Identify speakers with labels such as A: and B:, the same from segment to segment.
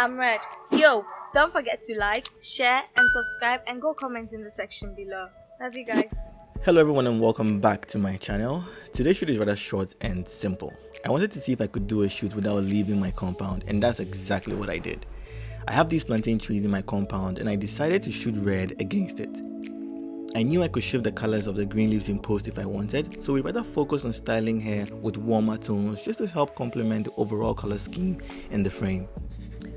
A: I'm red. Yo, don't forget to like, share, and subscribe, and go comment in the section below. Love you guys.
B: Hello everyone and welcome back to my channel. Today's shoot is rather short and simple. I wanted to see if I could do a shoot without leaving my compound, and that's exactly what I did. I have these plantain trees in my compound and I decided to shoot red against it. I knew I could shift the colors of the green leaves in post if I wanted, so we rather focused on styling hair with warmer tones just to help complement the overall color scheme in the frame.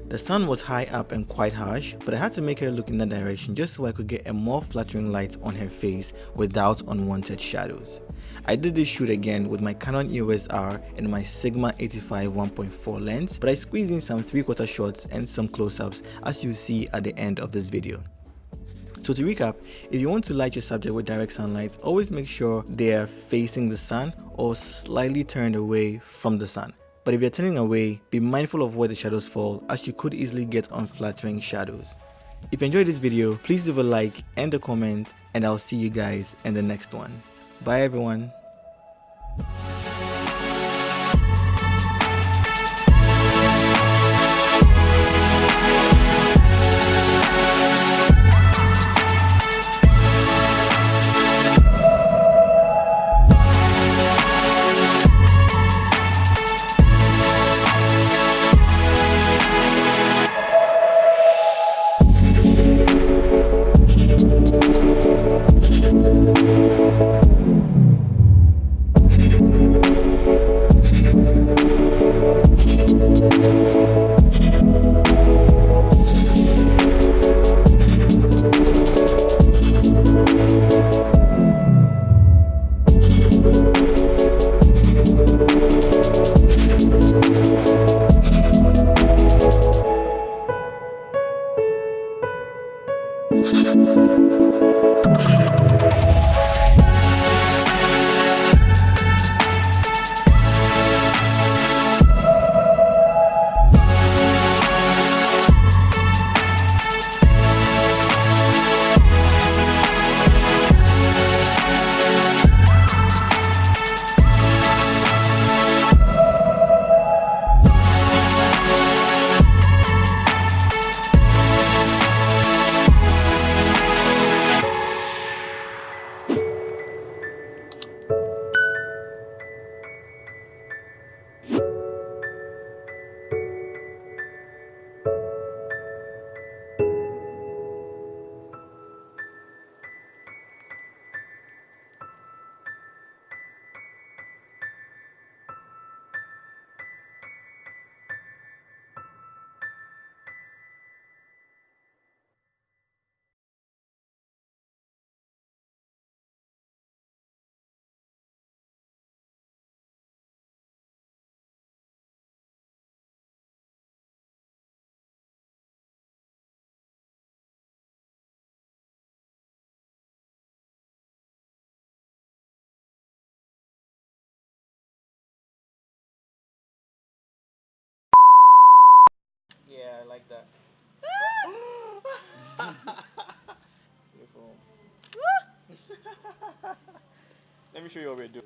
B: The sun was high up and quite harsh, but I had to make her look in that direction just so I could get a more flattering light on her face without unwanted shadows. I did this shoot again with my Canon EOS R and my Sigma 85 1.4 lens, but I squeezed in some 3/4 shots and some close-ups as you see at the end of this video. So to recap, if you want to light your subject with direct sunlight, always make sure they are facing the sun or slightly turned away from the sun. But if you're turning away, be mindful of where the shadows fall, as you could easily get unflattering shadows. If you enjoyed this video, please leave a like and a comment, and I'll see you guys in the next one. Bye everyone. Yeah, I like that. Beautiful. Let me show you what we're doing.